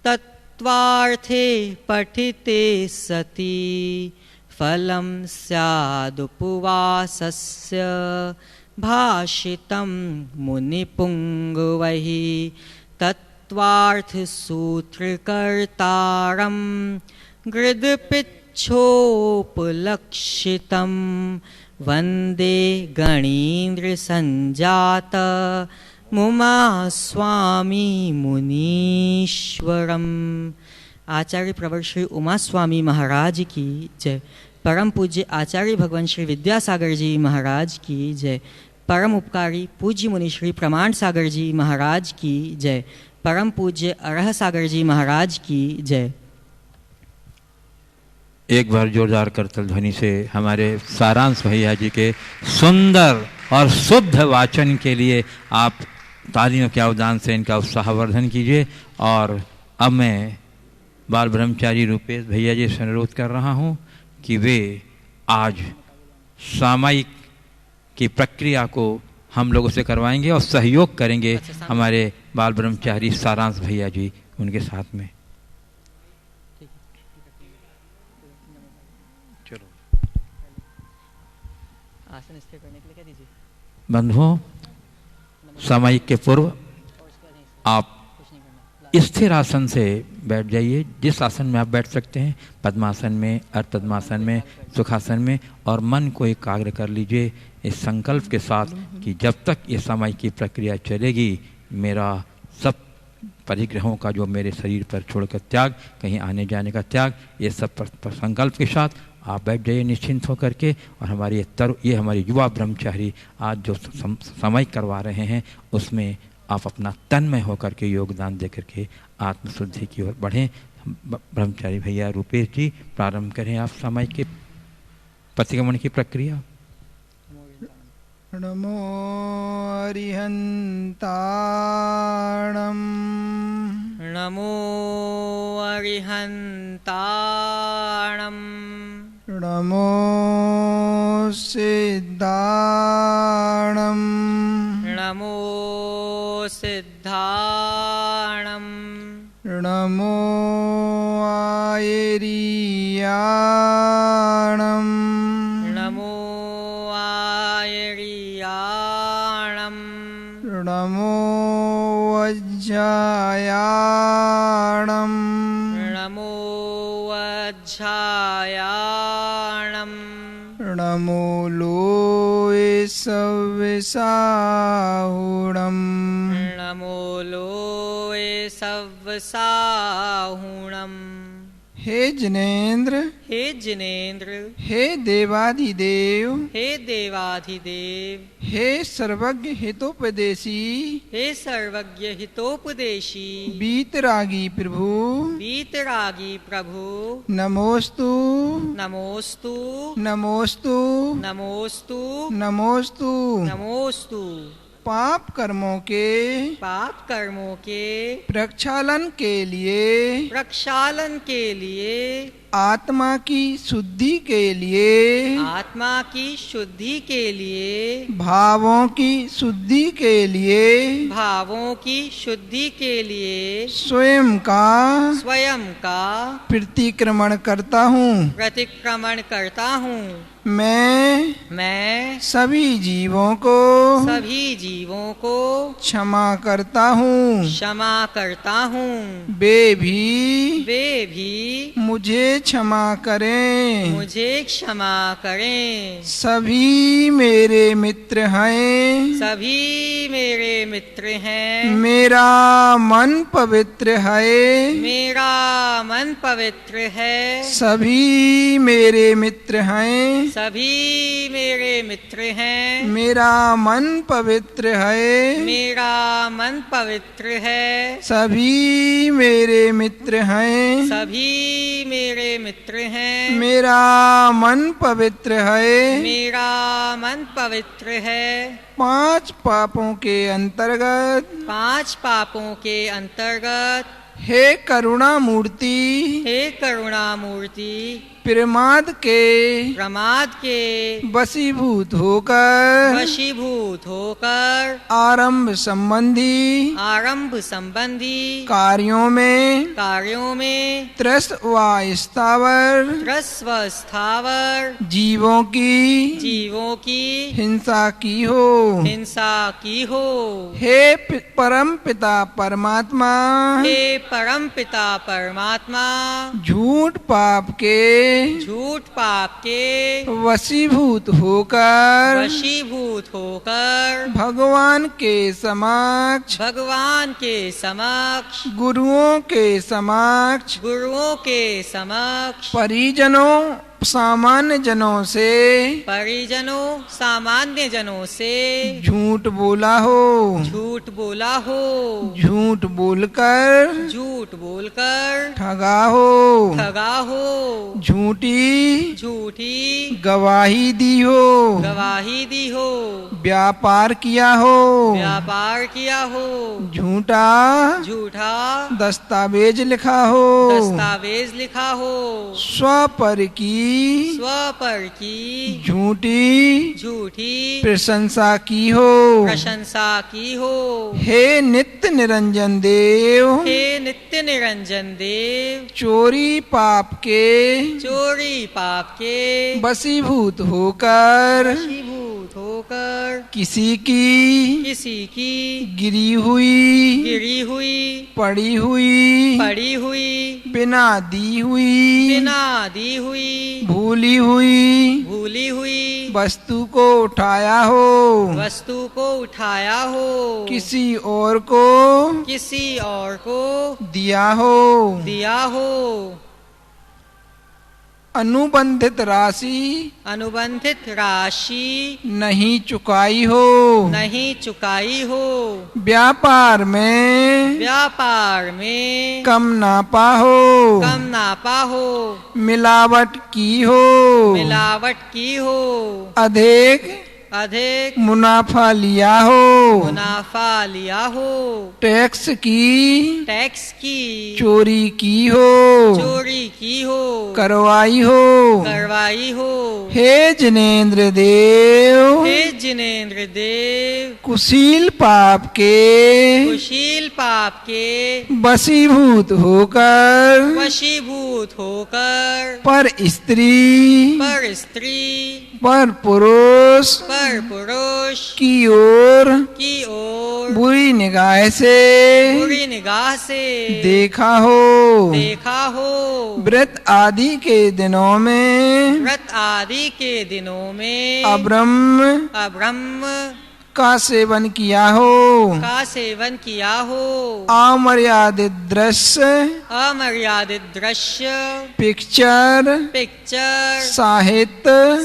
तत्त्वार्थे पठिते सति फलं स्यादुपवासस्य भाषितं मुनिपुङ्गवैः तत्त्वार्थसूत्रकर्तारं गृदपिच्छोपलक्षितं वन्दे गणीन्द्रसञ्जात मुमा स्वामी मुनीश्वरम। आचार्य प्रवर श्री उमा स्वामी महाराज की जय। परम पूज्य आचार्य भगवान श्री विद्यासागर जी महाराज की जय। परम उपकारी पूज्य मुनि श्री प्रमाण सागर जी महाराज की जय। परम पूज्य अरह सागर जी महाराज की जय। एक बार जोरदार करतल ध्वनि से हमारे सारांश भैया जी के सुंदर और शुद्ध वाचन के लिए आप तालियों के अवदान से इनका उत्साहवर्धन कीजिए। और अब मैं बाल ब्रह्मचारी रूपेश भैया जी से अनुरोध कर रहा हूँ कि वे आज सामायिक की प्रक्रिया को हम लोगों से करवाएंगे और सहयोग करेंगे हमारे बाल ब्रह्मचारी सारांश भैया जी उनके साथ में। चलो आसन स्थिर करने के लिए क्या दीजिए। बंधुओं, सामायिक के पूर्व आप स्थिर आसन से बैठ जाइए। जिस आसन में आप बैठ सकते हैं, पद्मासन में, अर्धपद्मासन में, सुखासन में, और मन को एकाग्र कर लीजिए इस संकल्प के साथ कि जब तक ये सामायिक की प्रक्रिया चलेगी मेरा सब परिग्रहों का जो मेरे शरीर पर छोड़कर त्याग, कहीं आने जाने का त्याग, ये सब पर संकल्प के साथ आप बैठ जाइए निश्चिंत होकर के। और हमारी ये हमारे युवा ब्रह्मचारी आज जो सामायिक करवा रहे हैं उसमें आप अपना तन्मय होकर के योगदान दे करके आत्मशुद्धि की ओर बढ़ें। ब्रह्मचारी भैया रूपेश जी प्रारंभ करें आप सामायिक के प्रतिगमन की प्रक्रिया। नमो अरिहन्ताणं नमो अरिहन्ताणं नमो सिद्धाणं नमो सिद्धाणं नमो आयरीयाणं नमो आयरीयाणं नमो वज्रायाणं नमो वज्रायाणं नमो लोये सव्यसाहुणं नमो लोये सव्यसाहुणं। हे जिनेन्द्र हे जिनेन्द्र हे देवाधिदेव हे देवाधिदेव हे सर्वज्ञ हितोपदेशी हे सर्वज्ञ हितोपदेशी बीतरागी प्रभु वीतरागी प्रभु नमोस्तु नमोस्तु नमोस्तु नमोस्तु नमोस्तु। नमोस्तु। पाप कर्मों के प्रक्षालन के लिए आत्मा की शुद्धि के लिए भावों की शुद्धि के लिए स्वयं का प्रतिक्रमण करता हूँ। मैं सभी जीवों को क्षमा करता हूँ। वे भी मुझे क्षमा करें। सभी मेरे मित्र हैं। मेरा मन पवित्र है। सभी मेरे मित्र हैं। मेरा मन पवित्र है। सभी मेरे मित्र हैं। मेरा मन पवित्र है। 5 पापों के अंतर्गत हे करुणा मूर्ति प्रमाद के वशीभूत होकर आरंभ संबंधी कार्यों में त्रस्त व स्थावर जीवों की हिंसा की हो। हे परम पिता परमात्मा झूठ पाप के वशीभूत होकर भगवान के समक्ष गुरुओं के समक्ष परिजनों सामान्य जनों से झूठ बोला हो। झूठ बोलकर ठगा हो। झूठी गवाही दी हो। व्यापार किया हो। झूठा दस्तावेज लिखा हो। स्वपर की झूठी प्रशंसा की हो। हे नित्य निरंजन देव चोरी पाप के वशीभूत होकर किसी की गिरी हुई पड़ी हुई बिना दी हुई भूली हुई वस्तु को उठाया हो। किसी और को दिया हो। अनुबंधित राशि नहीं चुकाई हो। व्यापार में कम नापा हो। मिलावट की हो। अधिक मुनाफा लिया हो। टैक्स की चोरी की हो। करवाई हो। हे जिनेंद्र देव कुशील पाप के वशीभूत होकर पर स्त्री पर पुरुष की ओर बुरी निगाह से देखा हो। व्रत आदि के दिनों में अब्रह्म का सेवन किया हो। अमर्यादित दृश्य पिक्चर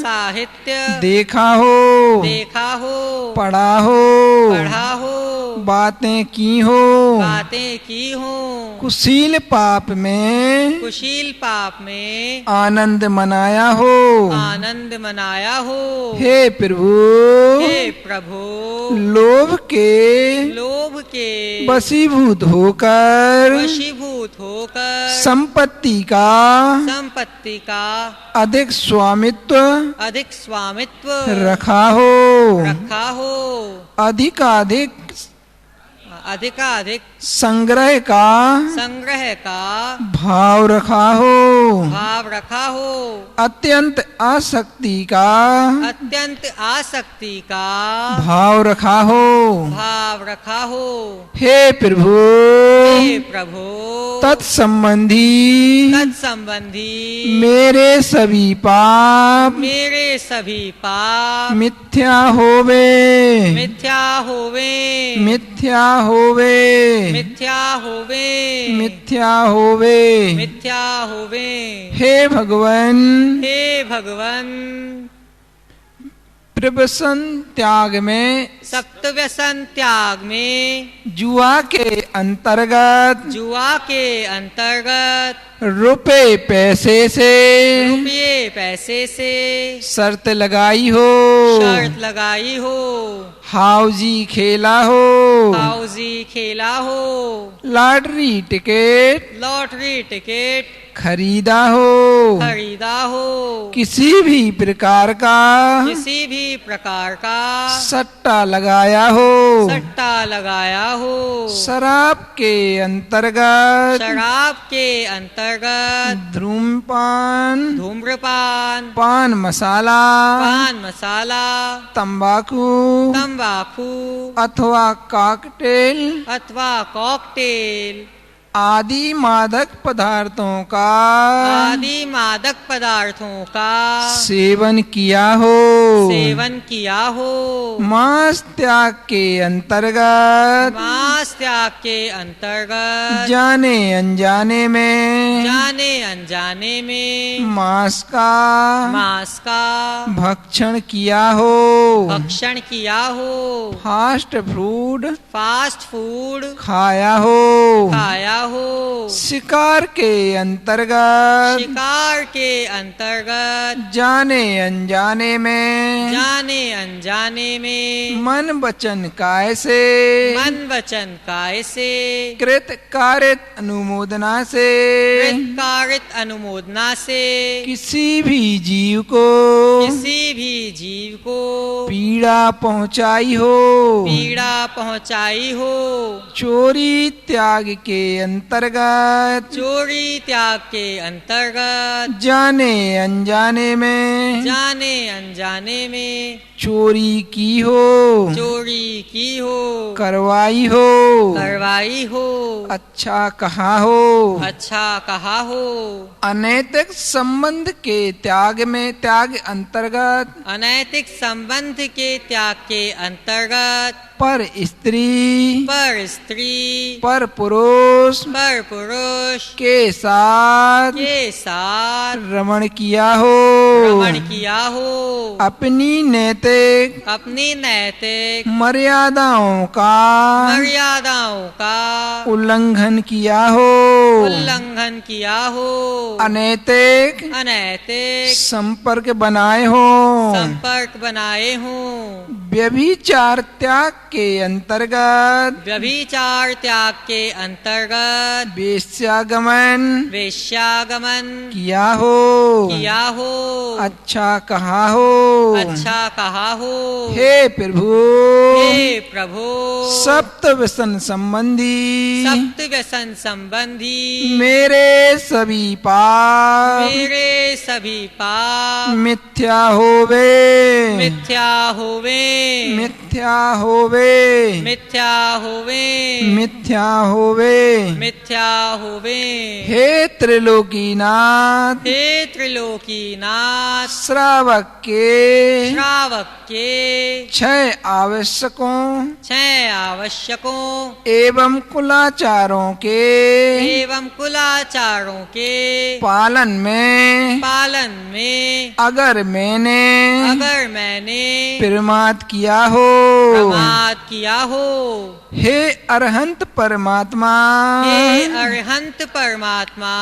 साहित्य देखा हो। पढ़ा हो। बातें की हो, बातें की हो, कुशील पाप में, कुशील पाप में आनंद मनाया हो, आनंद मनाया हो। हे प्रभु, हे प्रभु, लोभ के वशीभूत होकर, वशीभूत होकर संपत्ति का अधिक स्वामित्व रखा हो, अधिकाधिक संग्रह का भाव रखा हो, अत्यंत आसक्ति का भाव रखा हो। हे प्रभु, तत्संबंधी मेरे सभी पाप मिथ्या होवे, मिथ्या होवे। हे भगवन, प्रव्यसन त्याग में जुआ के अंतर्गत रुपए पैसे से शर्त लगाई हो, हाउजी खेला हो, लॉटरी टिकट खरीदा हो, किसी भी प्रकार का सट्टा लगाया हो, शराब के अंतर्गत धूम्रपान, पान मसाला, तंबाकू अथवा कॉकटेल आदि मादक पदार्थों का सेवन किया हो, मांस त्याग के अंतर्गत जाने अनजाने में मांस का भक्षण किया हो, फास्ट फूड खाया हो, शिकार के अंतर्गत जाने अनजाने में मन वचन काय से कृत कारित अनुमोदना से किसी भी जीव को पीड़ा पहुंचाई हो, चोरी त्याग के अंतर्गत जाने अनजाने में चोरी की हो, करवाई हो, अच्छा कहा हो, अनैतिक संबंध के त्याग अंतर्गत पर स्त्री पर पुरुष के साथ रमण किया हो, अपनी नैतिक मर्यादाओं का उल्लंघन किया हो, अनैतिक संपर्क बनाए हो, व्यभिचार त्याग के अंतर्गत वेश्यागमन किया हो, अच्छा कहा हो, हे प्रभु सप्त व्यसन संबंधी मेरे सभी पाप मिथ्या होवे, हे त्रिलोकीनाथ श्रावक के 6 आवश्यकों एवं कुलाचारों के पालन में अगर मैंने प्रमाद किया हो, प्रमाद किया हो। हे अरहंत परमात्मा, हे अरहंत परमात्मा,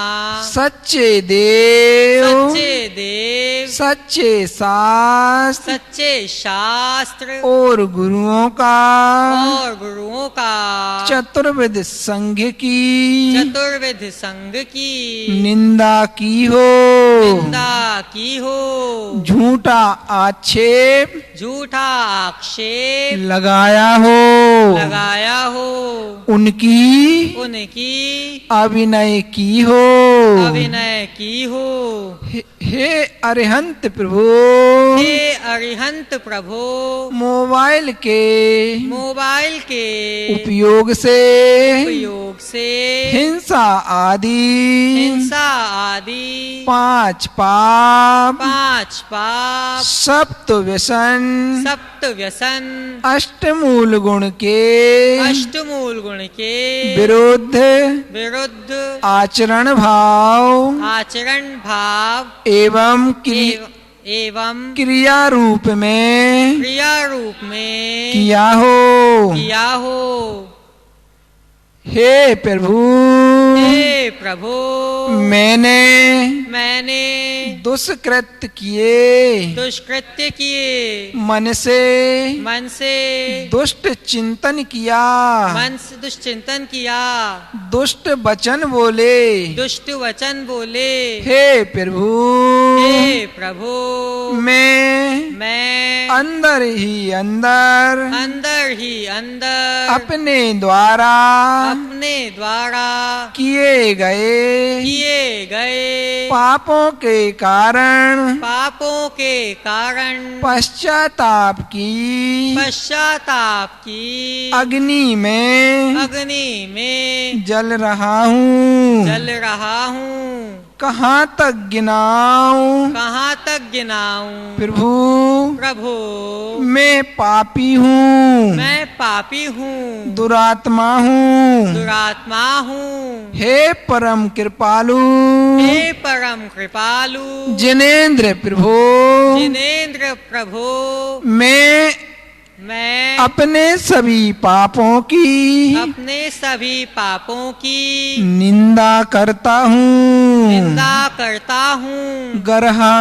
सच्चे देव, सच्चे देव, सच्चे शास्त्र सच्चे शास्त्र और गुरुओं का चतुर्विध संघ की चतुर्विध संघ की निंदा की हो, निंदा की हो। झूठा आक्षेप झूठा आक्षेप लगाया हो, लगाया हो। उनकी उनकी अभिनय की हो। अभिनय की हो। हे अरिहंत प्रभु, हे अरिहंत प्रभु, मोबाइल के उपयोग से हिंसा आदि 5 पाप सप्त व्यसन अष्टमूल गुण के विरुद्ध आचरण भाव एवं क्रिया रूप में किया हो। हे प्रभु, मैंने दुष्कृत्य किए, मन से दुष्ट चिंतन किया, दुष्ट वचन बोले, हे प्रभु, मैं अंदर ही अंदर अपने द्वारा किए गए पापों के कारण पश्चाताप की अग्नि में जल रहा हूँ। कहाँ तक गिनाऊं प्रभु, मैं पापी हूँ, दुरात्मा हूँ। हे परम कृपालु, जिनेंद्र प्रभु, मैं अपने सभी पापों की निंदा करता हूँ, गर्हा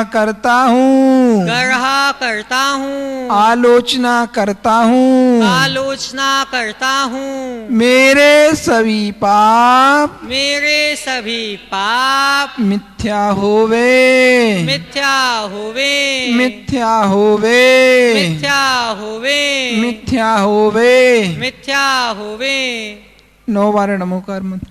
करता हूँ, आलोचना करता हूँ। मेरे सभी पाप मिथ्या होवे। 9 बार नमोकार मंत्र।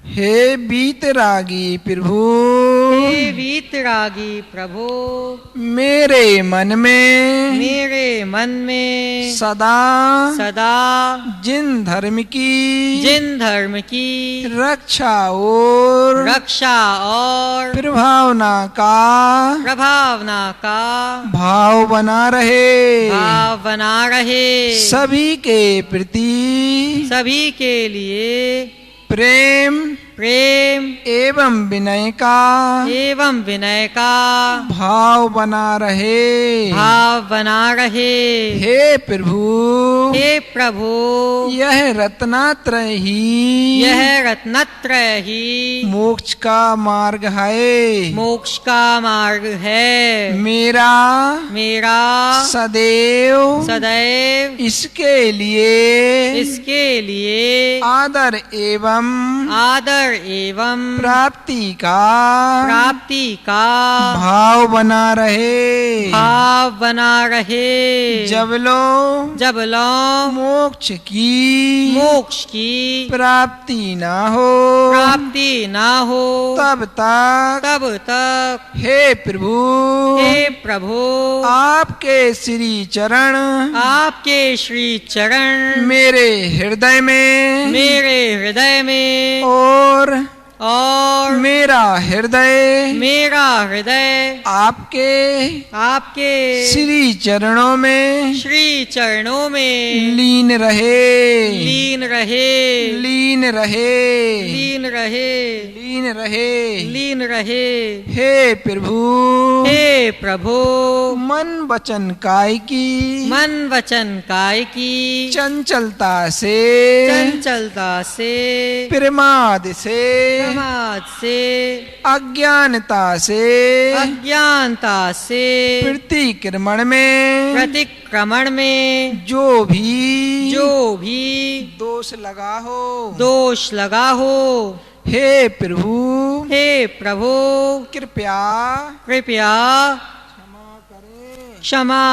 हे वीतरागी प्रभु, मेरे मन में सदा जिन धर्म की रक्षा और प्रभावना का भाव बना रहे, सभी के लिए प्रेम एवं विनय का भाव बना रहे। हे प्रभु, यह रत्नत्रय ही मोक्ष का मार्ग है। मेरा सदैव इसके लिए आदर एवं प्राप्ति का प्राप्ति का भाव बना रहे, भाव बना रहे। जब लो मोक्ष की प्राप्ति ना हो तब तक हे प्रभु आपके श्री चरण मेरे हृदय में और मेरा हृदय आपके श्री चरणों में लीन रहे। हे प्रभु मन वचन काय की चंचलता से प्रमाद से अज्ञानता से प्रतिक्रमण में जो भी दोष लगा हो हे प्रभु कृपया क्षमा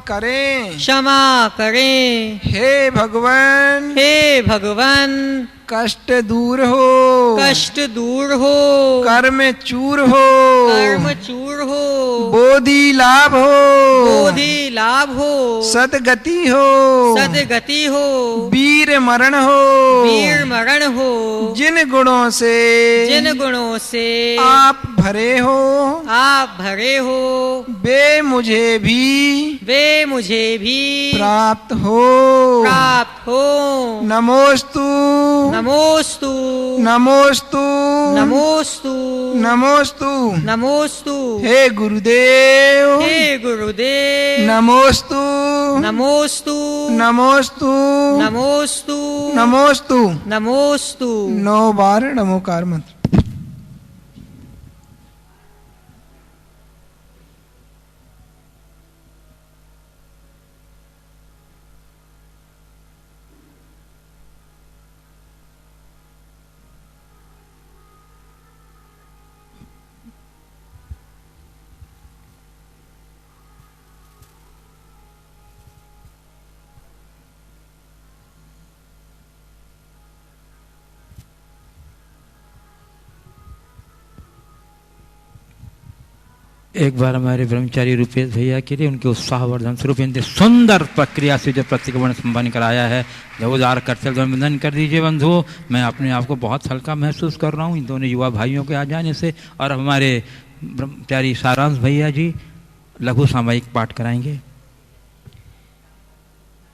करें। हे भगवान कष्ट दूर हो कर्म चूर हो बोधि लाभ हो सदगति हो वीर मरण हो जिन गुणों से आप भरे हो वे मुझे भी प्राप्त हो। नमोस्तु हे गुरुदेव नमोस्तु 9 बार नमोकार मंत्र। एक बार हमारे ब्रह्मचारी रूपेश भैया के लिए उनके उत्साहवर्धन स्वरूप इनसे सुंदर प्रक्रिया से जो प्रतिक्रमण संपन्न कराया है, जब उदार कर्तव्य वंदन कर दीजिए बंधुओं। मैं अपने आप को बहुत हल्का महसूस कर रहा हूँ इन दोनों युवा भाइयों के आ जाने से। और हमारे ब्रह्मचारी सारांश भैया जी लघु सामयिक पाठ कराएंगे।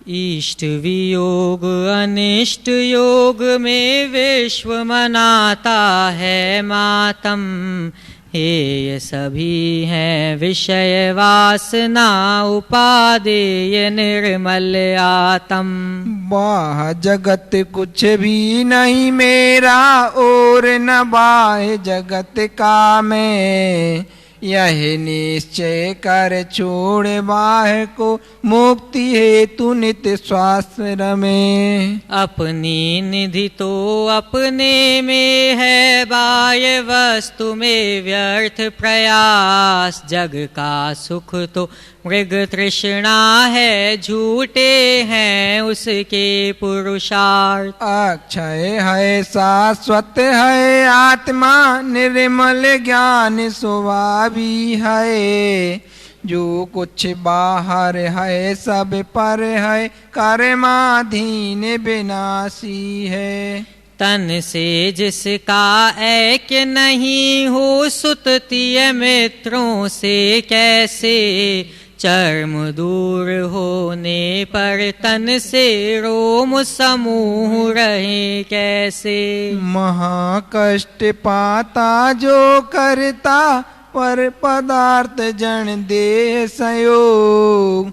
इष्ट वियोग अनिष्ट योग में विश्व मनाता है मातम, हे ये सभी हैं विषय वासना उपादेय निर्मल आत्म। बाह जगत कुछ भी नहीं मेरा और न बाह्य जगत का मैं, यह निश्चय कर छोड़ बाह्य को मुक्ति हेतु नित्य स्वास्थ्य में। अपनी निधि तो अपने में है, बाह्य वस्तु में व्यर्थ प्रयास। जग का सुख तो मृग तृष्णा है, झूठे हैं उसके पुरुषार्थ। अक्षय है शाश्वत है आत्मा, निर्मल ज्ञान स्वभावी है। जो कुछ बाहर है सब पर है, कर्माधीन विनाशी है। तन से जिसका ऐक्य नहीं हो, सुततीय मित्रों से कैसे। चर्म दूर होने पर तन से रोम समूह रहे कैसे। महाकष्ट पाता जो करता, पर पदार्थ जन देह संयोग।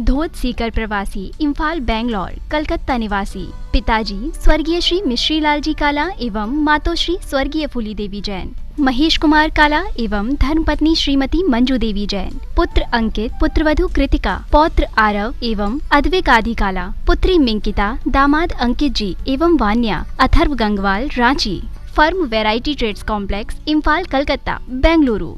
धोत सीकर प्रवासी, इम्फाल बेंगलोर, कलकत्ता निवासी। पिताजी स्वर्गीय श्री मिश्री लाल जी काला एवं मातोश्री स्वर्गीय फूली देवी जैन। महेश कुमार काला एवं धर्मपत्नी श्रीमती मंजू देवी जैन। पुत्र अंकित, पुत्रवधू कृतिका, पौत्र आरव एवं अद्विक आदि काला, पुत्री मिंकिता, दामाद अंकित जी एवं Vanya, Atharv Gangwal, Ranchi. Firm variety trades complex, Imphal, Calcutta, Bengaluru.